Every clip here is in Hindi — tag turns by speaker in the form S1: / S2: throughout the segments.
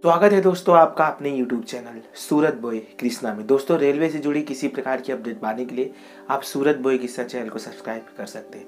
S1: स्वागत है दोस्तों आपका अपने YouTube चैनल सूरत बॉय कृष्णा में। दोस्तों रेलवे से जुड़ी किसी प्रकार की अपडेट पाने के लिए आप सूरत बॉय कृष्णा चैनल को सब्सक्राइब कर सकते हैं।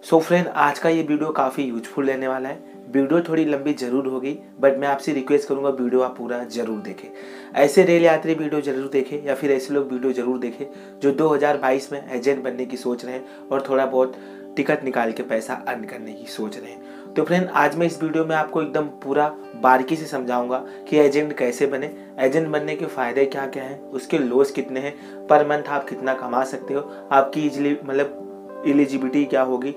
S1: सो फ्रेंड, आज का ये वीडियो काफ़ी यूजफुल रहने वाला है। वीडियो थोड़ी लंबी जरूर होगी, बट मैं आपसे रिक्वेस्ट करूंगा वीडियो आप पूरा जरूर देखें। ऐसे रेल यात्री वीडियो जरूर देखें या फिर ऐसे लोग वीडियो जरूर देखें जो 2022 में एजेंट बनने की सोच रहे हैं और थोड़ा बहुत टिकट निकाल के पैसा अर्न करने की सोच रहे हैं। तो फ्रेंड, आज मैं इस वीडियो में आपको एकदम पूरा बारीकी से समझाऊंगा कि एजेंट कैसे बने, एजेंट बनने के फ़ायदे क्या क्या हैं, उसके लॉस कितने हैं, पर मंथ आप कितना कमा सकते हो, आपकी एलिजिबिलिटी क्या होगी,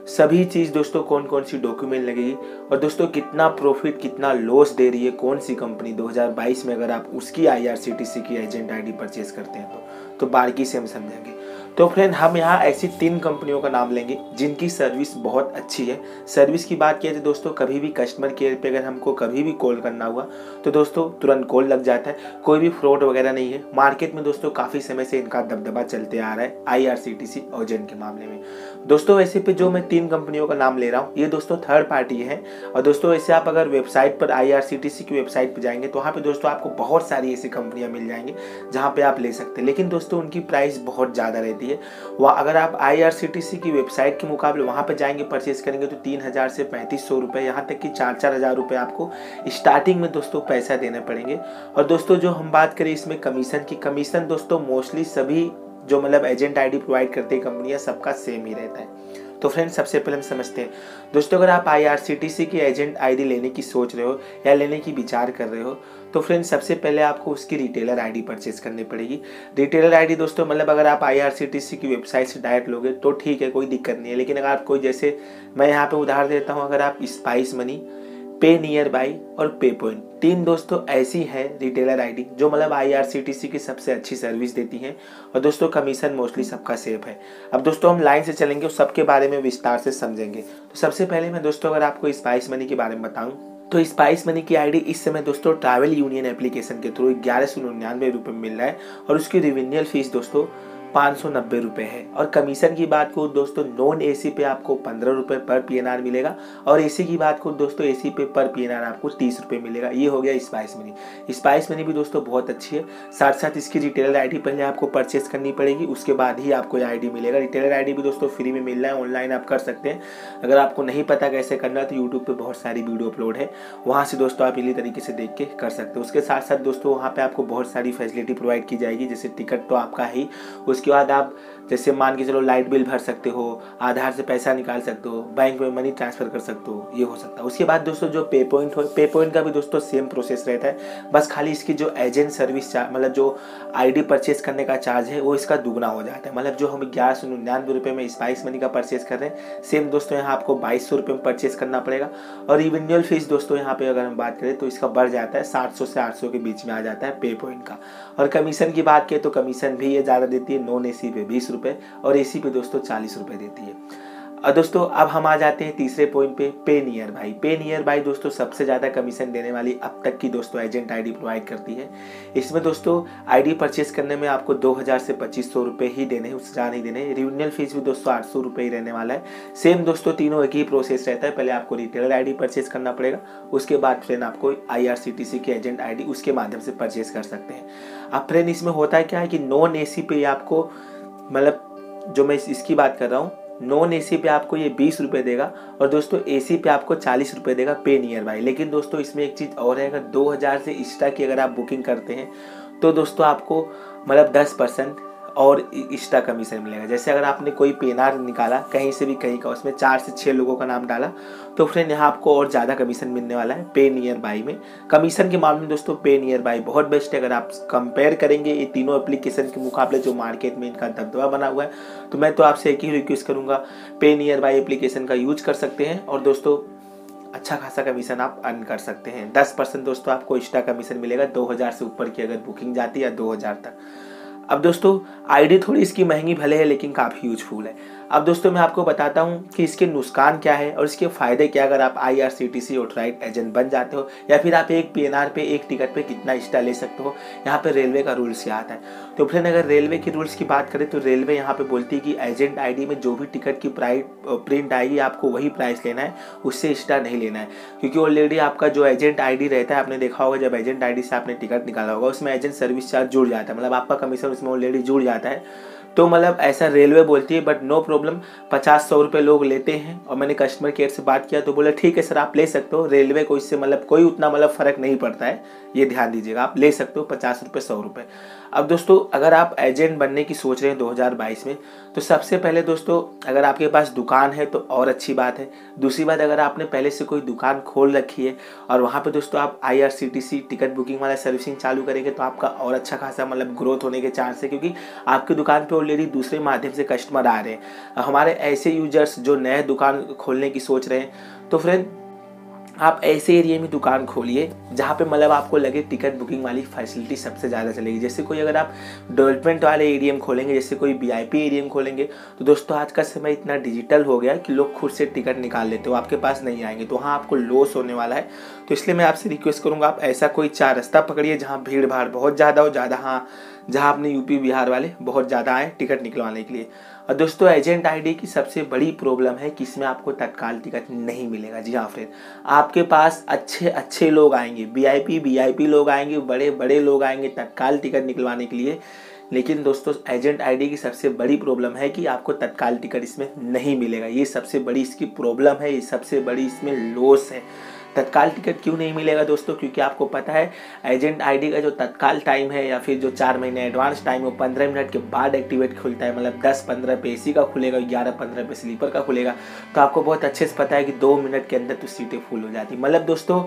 S1: सभी चीज़ दोस्तों, कौन कौन सी डॉक्यूमेंट लगेगी और दोस्तों कितना प्रॉफिट कितना लॉस दे रही है कौन सी कंपनी 2022 में, अगर आप उसकी IRCTC की एजेंट आईडी परचेज करते हैं तो बारीकी से हम समझेंगे। तो फ्रेंड, हम यहाँ ऐसी 3 कंपनियों का नाम लेंगे जिनकी सर्विस बहुत अच्छी है। सर्विस की बात किया जाए दोस्तों, कभी भी कस्टमर केयर पे अगर हमको कभी भी कॉल करना हुआ तो दोस्तों तुरंत कॉल लग जाता है, कोई भी फ्रॉड वगैरह नहीं है। मार्केट में दोस्तों काफ़ी समय से इनका दबदबा चलते आ रहा है IRCTC एजेंट के मामले में। दोस्तों ऐसे पे जो मैं 3 कंपनियों का नाम ले रहा हूँ ये दोस्तों थर्ड पार्टी है। और दोस्तों ऐसे आप अगर वेबसाइट पर IRCTC की वेबसाइट पर जाएंगे तो वहाँ पे दोस्तों आपको बहुत सारी ऐसी कंपनियाँ मिल जाएंगी जहाँ पे आप ले सकते हैं, लेकिन दोस्तों उनकी प्राइस बहुत ज़्यादा रहती है। वह अगर आप IRCTC की वेबसाइट के मुकाबले वहाँ पे जाएंगे परचेज करेंगे तो 3000 से 3500 रुपये, यहाँ तक कि 4-4 हज़ार रुपये आपको स्टार्टिंग में दोस्तों पैसा देने पड़ेंगे। और दोस्तों जो हम बात करें इसमें कमीशन की, कमीशन दोस्तों मोस्टली सभी जो एजेंट आईडी प्रोवाइड करते हैं कंपनियां, सबका सेम ही रहता है। तो फ्रेंड्स, सबसे पहले हम समझते हैं दोस्तों, अगर आप IRCTC की एजेंट आईडी लेने की सोच रहे हो या लेने की विचार कर रहे हो तो फ्रेंड्स सबसे पहले आपको उसकी रिटेलर आईडी परचेज करनी पड़ेगी। रिटेलर आईडी दोस्तों अगर आप IRCTC की वेबसाइट से डायरेक्ट लोगे तो ठीक है, कोई दिक्कत नहीं है। लेकिन अगर आप कोई, जैसे मैं यहाँ पे उदाहरण देता हूँ, अगर आप स्पाइस मनी, पे नियर बाई और पे पॉइंट, 3 दोस्तों ऐसी है रिटेलर आईडी जो IRCTC की सबसे अच्छी सर्विस देती हैं और दोस्तों कमीशन मोस्टली सबका सेफ है। अब दोस्तों हम लाइन से चलेंगे और सबके बारे में विस्तार से समझेंगे। तो सबसे पहले मैं दोस्तों अगर आपको स्पाइस मनी के बारे में बताऊं तो स्पाइस मनी की आईडी इस समय दोस्तों ट्रैवल यूनियन एप्लीकेशन के थ्रू 1199 रुपये मिल रहा है और उसकी रिवेन्यूअल फीस दोस्तों 590 रुपये है। और कमीशन की बात को दोस्तों नॉन AC पे आपको 15 रुपये पर PNR मिलेगा और AC की बात को दोस्तों AC पे पर PNR आपको 30 रुपये मिलेगा। ये हो गया स्पाइस मनी। स्पाइस मनी भी दोस्तों बहुत अच्छी है। साथ साथ इसकी रिटेलर आईडी पहले आपको परचेस करनी पड़ेगी, उसके बाद ही आपको ये आईडी मिलेगा। रिटेलर आईडी भी दोस्तों फ्री में मिल रहा है, ऑनलाइन आप कर सकते हैं। अगर आपको नहीं पता कैसे करना तो यूट्यूब पर बहुत सारी वीडियो अपलोड है, वहाँ से दोस्तों आप इसी तरीके से देख के कर सकते हो। उसके साथ साथ दोस्तों वहाँ पर आपको बहुत सारी फैसिलिटी प्रोवाइड की जाएगी, जैसे टिकट तो आपका ही, उसके बाद आप जैसे मान के चलो लाइट बिल भर सकते हो, आधार से पैसा निकाल सकते हो, बैंक में मनी ट्रांसफर कर सकते हो, ये हो सकता है। उसके बाद दोस्तों जो पे पॉइंट हो, पे पॉइंट का भी दोस्तों सेम प्रोसेस रहता है, बस खाली इसकी जो एजेंट सर्विस चार्ज जो आईडी परचेज करने का चार्ज है वो इसका दुगना हो जाता है। जो हम 1199 रुपये में स्पाइस मनी का परचेज कर रहे हैं, सेम दोस्तों यहाँ आपको 2200 रुपये में परचेज करना पड़ेगा। और रिवेन्यूअल फीस दोस्तों यहाँ पे अगर हम बात करें तो इसका बढ़ जाता है, 700 से 800 के बीच में आ जाता है पे पॉइंट का। और कमीशन की बात करें तो कमीशन भी ये ज़्यादा देती है, नॉन AC पे 20 रुपये और AC पे दोस्तों 40 रुपये देती है। और दोस्तों अब हम आ जाते हैं तीसरे पॉइंट पे, पे नियर बाई। पे नियर बाई दोस्तों सबसे ज़्यादा कमीशन देने वाली अब तक की दोस्तों एजेंट आईडी प्रोवाइड करती है। इसमें दोस्तों आईडी परचेस करने में आपको 2000 से 2500 रुपये ही देने हैं, उससे ज़्यादा नहीं देने। रिवेन्यूअल फीस भी दोस्तों 800 रुपये ही रहने वाला है। सेम दोस्तों तीनों एक ही प्रोसेस रहता है, पहले आपको रिटेलर आईडी परचेस करना पड़ेगा, उसके बाद फ्रेंड आपको IRCTC की एजेंट आईडी उसके माध्यम से परचेस कर सकते हैं। अब फ्रेंड इसमें होता है क्या है कि नॉन AC पे आपको जो मैं इसकी बात कर रहा हूँ, नॉन AC पे आपको ये 20 रुपये देगा और दोस्तों AC पे आपको 40 रुपये देगा पे नियर बाई। लेकिन दोस्तों इसमें एक चीज़ और है, अगर 2000 से एक्स्ट्रा की अगर आप बुकिंग करते हैं तो दोस्तों आपको 10% और एक्स्ट्रा कमीशन मिलेगा। जैसे अगर आपने कोई PNR निकाला कहीं से भी कहीं का, उसमें 4 से 6 लोगों का नाम डाला तो फ्रेंड यहाँ आपको और ज़्यादा कमीशन मिलने वाला है पे नियर बाई में। कमीशन के मामले में दोस्तों पे नियर बाई बहुत बेस्ट है। अगर आप कंपेयर करेंगे ये तीनों एप्लीकेशन के मुकाबले जो मार्केट में इनका दबदबा बना हुआ है, तो मैं तो आपसे एक ही रिक्वेस्ट करूँगा, पे नियर बाई एप्लीकेशन का यूज कर सकते हैं और दोस्तों अच्छा खासा कमीशन आप अर्न कर सकते हैं। 10% दोस्तों आपको एक्स्ट्रा कमीशन मिलेगा 2000 से ऊपर की अगर बुकिंग जाती है, 2000 तक। अब दोस्तों आईडी थोड़ी इसकी महंगी भले है लेकिन काफ़ी यूजफुल है। अब दोस्तों मैं आपको बताता हूँ कि इसके नुकसान क्या है और इसके फ़ायदे क्या अगर आप IRCTC ऑथराइज्ड एजेंट बन जाते हो, या फिर आप एक PNR पे एक टिकट पे कितना एक्स्ट्रा ले सकते हो। यहाँ पे रेलवे का रूल्स क्या आता है। तो फ्रेंड अगर रेलवे के रूल्स की बात करें तो रेलवे यहाँ पे बोलती है कि एजेंट ID में जो भी टिकट की प्राइस प्रिंट आएगी आपको वही प्राइस लेना है, उससे एक्स्ट्रा नहीं लेना है। क्योंकि ऑलरेडी आपका जो एजेंट ID रहता है, आपने देखा होगा जब एजेंट ID से आपने टिकट निकाला होगा उसमें एजेंट सर्विस चार्ज जुड़ जाता है, मतलब आपका कमीशन उसमें ऑलरेडी जुड़ जाता है। तो मतलब ऐसा रेलवे बोलती है, बट नो प्रॉब्लम, 50-100 रुपये लोग लेते हैं। और मैंने कस्टमर केयर से बात किया तो बोले ठीक है सर आप ले सकते हो, रेलवे को इससे मतलब कोई उतना मतलब फ़र्क नहीं पड़ता है, ये ध्यान दीजिएगा, आप ले सकते हो 50 रुपये 100 रुपये। अब दोस्तों अगर आप एजेंट बनने की सोच रहे हैं 2022 में, तो सबसे पहले दोस्तों अगर आपके पास दुकान है तो और अच्छी बात है। दूसरी बात, अगर आपने पहले से कोई दुकान खोल रखी है और वहाँ पे दोस्तों आप IRCTC टिकट बुकिंग वाला सर्विसिंग चालू करेंगे तो आपका और अच्छा खासा मतलब ग्रोथ होने के चांस है, क्योंकि आपकी दुकान पे ऑलरेडी दूसरे माध्यम से कस्टमर आ रहे हैं। हमारे ऐसे यूजर्स जो नए दुकान खोलने की सोच रहे हैं, तो फ्रेंड आप ऐसे एरिया में दुकान खोलिए जहाँ पे मतलब आपको लगे टिकट बुकिंग वाली फैसिलिटी सबसे ज़्यादा चलेगी। जैसे कोई अगर आप डेवलपमेंट वाले एरिया में खोलेंगे, जैसे कोई VIP एरिया में खोलेंगे, तो दोस्तों आज का समय इतना डिजिटल हो गया कि लोग खुद से टिकट निकाल लेते हो, आपके पास नहीं आएंगे, तो वहाँ आपको लॉस होने वाला है। तो इसलिए मैं आपसे रिक्वेस्ट करूँगा आप ऐसा कोई 4 रास्ता पकड़िए जहाँ भीड़ भाड़ बहुत ज़्यादा हो, जहाँ अपने UP बिहार वाले बहुत ज़्यादा आए टिकट निकलवाने के लिए। और दोस्तों एजेंट ID की सबसे बड़ी प्रॉब्लम है कि इसमें आपको तत्काल टिकट नहीं मिलेगा। जी हाँ फ्रेंड, आपके पास अच्छे लोग आएंगे, VIP लोग आएंगे, बड़े लोग आएंगे तत्काल टिकट निकलवाने के लिए। लेकिन दोस्तों एजेंट ID की सबसे बड़ी प्रॉब्लम है कि आपको तत्काल टिकट इसमें नहीं मिलेगा। ये सबसे बड़ी इसकी प्रॉब्लम है, ये सबसे बड़ी इसमें लॉस है। तत्काल टिकट क्यों नहीं मिलेगा दोस्तों, क्योंकि आपको पता है एजेंट ID का जो तत्काल टाइम है या फिर जो 4 महीने एडवांस टाइम है, 15 मिनट के बाद एक्टिवेट खुलता है। मतलब 10-15 पे AC का खुलेगा, 11-15 पे स्लीपर का खुलेगा। तो आपको बहुत अच्छे से पता है कि 2 मिनट के अंदर तो सीटें फुल हो जाती। मतलब दोस्तों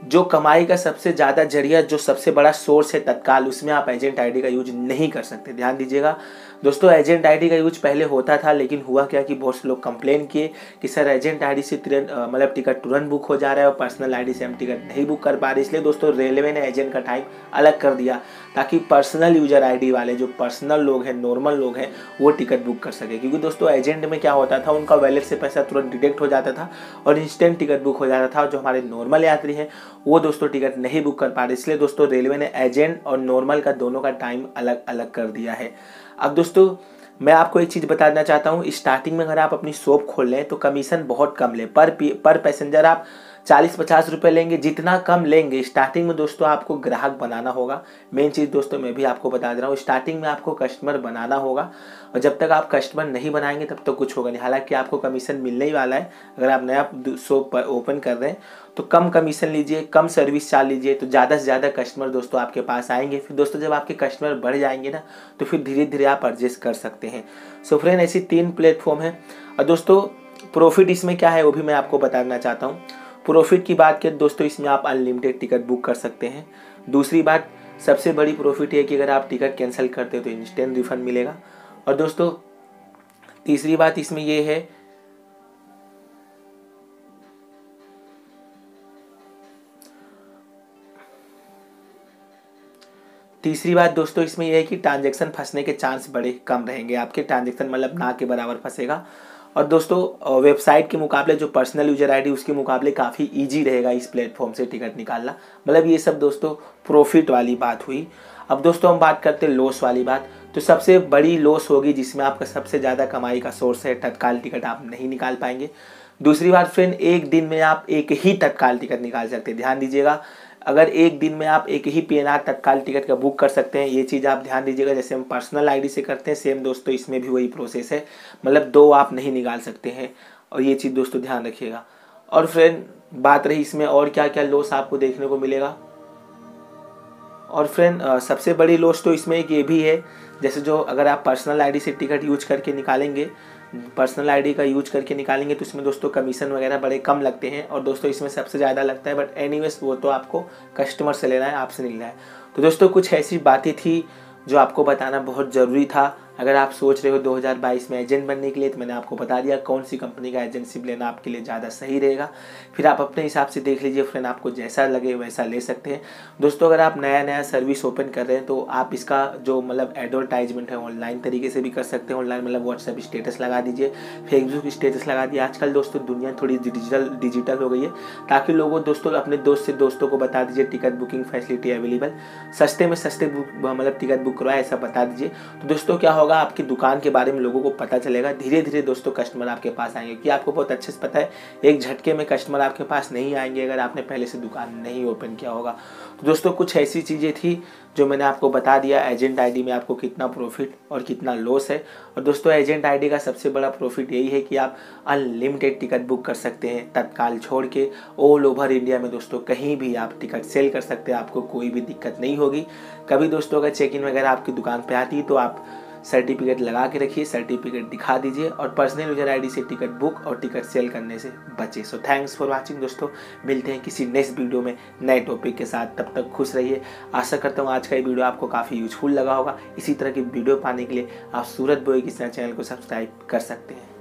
S1: जो कमाई का सबसे ज़्यादा जरिया, जो सबसे बड़ा सोर्स है तत्काल, उसमें आप एजेंट ID का यूज नहीं कर सकते। ध्यान दीजिएगा दोस्तों, एजेंट ID का यूज पहले होता था, लेकिन हुआ क्या कि बहुत से लोग कंप्लेन किए कि सर एजेंट ID से तुरंत मतलब टिकट तुरंत बुक हो जा रहा है और पर्सनल ID से हम टिकट नहीं बुक कर पा रहे। इसलिए दोस्तों रेलवे ने एजेंट का टाइम अलग कर दिया ताकि पर्सनल यूजर ID वाले जो पर्सनल लोग हैं, नॉर्मल लोग हैं, वो टिकट बुक कर सके। क्योंकि दोस्तों एजेंट में क्या होता था, उनका वैलेट से पैसा तुरंत डिडक्ट हो जाता था और इंस्टेंट टिकट बुक हो जाता था। जो हमारे नॉर्मल यात्री हैं वो दोस्तों टिकट नहीं बुक कर पा रहे। इसलिए दोस्तों रेलवे ने एजेंट और नॉर्मल का दोनों का टाइम अलग अलग कर दिया है। अब दोस्तों मैं आपको एक चीज़ बताना चाहता हूँ, स्टार्टिंग में अगर आप अपनी शॉप खोल लें तो कमीशन बहुत कम लें। पर पैसेंजर आप 40-50 रुपये लेंगे, जितना कम लेंगे। स्टार्टिंग में दोस्तों आपको ग्राहक बनाना होगा। मेन चीज़ दोस्तों मैं भी आपको बता दे रहा हूँ, स्टार्टिंग में आपको कस्टमर बनाना होगा और जब तक आप कस्टमर नहीं बनाएंगे तब तक कुछ होगा नहीं। हालांकि आपको कमीशन मिलने ही वाला है। अगर आप नया शॉप ओपन कर रहे हैं तो कम कमीशन लीजिए, कम सर्विस चार्ज लीजिए, तो ज़्यादा से ज़्यादा कस्टमर दोस्तों आपके पास आएंगे। फिर दोस्तों जब आपके कस्टमर बढ़ जाएंगे ना, तो फिर धीरे धीरे आप एडजस्ट कर सकते हैं। सो फ्रेंड ऐसी 3 प्लेटफॉर्म है। और दोस्तों प्रॉफिट इसमें क्या है वो भी मैं आपको बताना चाहता हूँ। प्रॉफिट की बात करें दोस्तों, इसमें आप अनलिमिटेड टिकट बुक कर सकते हैं। दूसरी बात सबसे बड़ी प्रॉफिट है कि अगर आप टिकट कैंसिल करते हो तो इंस्टेंट रिफंड मिलेगा। और दोस्तों तीसरी बात इसमें ये है, दोस्तों इसमें यह है कि ट्रांजैक्शन फंसने के चांस बड़े कम रहेंगे। आपके ट्रांजैक्शन मतलब ना के बराबर फंसेगा। और दोस्तों वेबसाइट के मुकाबले जो पर्सनल यूजर ID उसके मुकाबले काफ़ी इजी रहेगा इस प्लेटफॉर्म से टिकट निकालना। मतलब ये सब दोस्तों प्रॉफिट वाली बात हुई। अब दोस्तों हम बात करते हैं लॉस वाली बात। तो सबसे बड़ी लॉस होगी जिसमें आपका सबसे ज़्यादा कमाई का सोर्स है, तत्काल टिकट आप नहीं निकाल पाएंगे। दूसरी बात फ्रेंड, एक दिन में आप एक ही तत्काल टिकट निकाल सकते हैं। ध्यान दीजिएगा, अगर एक दिन में आप एक ही PNR तत्काल टिकट का बुक कर सकते हैं, ये चीज़ आप ध्यान दीजिएगा। जैसे हम पर्सनल ID से करते हैं, सेम दोस्तों इसमें भी वही प्रोसेस है। मतलब 2 आप नहीं निकाल सकते हैं, और ये चीज़ दोस्तों ध्यान रखिएगा। और फ्रेंड बात रही इसमें और क्या क्या लॉस आपको देखने को मिलेगा। और फ्रेंड सबसे बड़ी लॉस तो इसमें एक ये भी है, जैसे जो अगर आप पर्सनल ID से टिकट यूज करके निकालेंगे, पर्सनल ID का यूज करके निकालेंगे तो इसमें दोस्तों कमीशन वगैरह बड़े कम लगते हैं। और दोस्तों इसमें सबसे ज़्यादा लगता है, बट एनीवेज वो तो आपको कस्टमर से लेना है, आपसे नहीं लेना है। तो दोस्तों कुछ ऐसी बातें थी जो आपको बताना बहुत ज़रूरी था। अगर आप सोच रहे हो 2022 में एजेंट बनने के लिए, तो मैंने आपको बता दिया कौन सी कंपनी का एजेंटशिप लेना आपके लिए ज़्यादा सही रहेगा। फिर आप अपने हिसाब से देख लीजिए फ्रेंड, आपको जैसा लगे वैसा ले सकते हैं। दोस्तों अगर आप नया सर्विस ओपन कर रहे हैं तो आप इसका जो मतलब एडवर्टाइजमेंट है ऑनलाइन तरीके से भी कर सकते हैं। ऑनलाइन मतलब व्हाट्सएप स्टेटस लगा दीजिए, फेसबुक स्टेटस लगा दिए। आजकल दोस्तों दुनिया थोड़ी डिजिटल हो गई है, ताकि लोगों दोस्तों अपने दोस्तों को बता दीजिए टिकट बुकिंग फैसिलिटी अवेलेबल, सस्ते में सस्ते मतलब टिकट बुक करवाए ऐसा बता दीजिए। तो दोस्तों क्या होगा, आपकी दुकान के बारे में लोगों को पता चलेगा। धीरे धीरे दोस्तों कस्टमर आपके पास आएंगे, कि आपको बहुत अच्छे से पता है एक झटके में कस्टमर आपके पास नहीं आएंगे अगर आपने पहले से दुकान नहीं ओपन किया होगा। तो दोस्तों कुछ ऐसी चीज़ें थी जो मैंने आपको बता दिया एजेंट आईडी में आपको कितना प्रॉफिट और कितना लॉस है। और दोस्तों एजेंट आईडी का सबसे बड़ा प्रॉफिट यही है कि आप अनलिमिटेड टिकट बुक कर सकते हैं, तत्काल छोड़ के ऑल ओवर इंडिया में दोस्तों कहीं भी आप टिकट सेल कर सकते हैं, आपको कोई भी दिक्कत नहीं होगी। कभी दोस्तों अगर चेक इन वगैरह आपकी दुकान पे आती है तो आप सर्टिफिकेट लगा के रखिए, सर्टिफिकेट दिखा दीजिए और पर्सनल यूजर आईडी से टिकट बुक और टिकट सेल करने से बचे। सो थैंक्स फॉर वाचिंग दोस्तों, मिलते हैं किसी नेक्स्ट वीडियो में नए टॉपिक के साथ। तब तक खुश रहिए। आशा करता हूँ आज का ये वीडियो आपको काफ़ी यूजफुल लगा होगा। इसी तरह की वीडियो पाने के लिए आप सूरत बॉय किस्सा चैनल को सब्सक्राइब कर सकते हैं।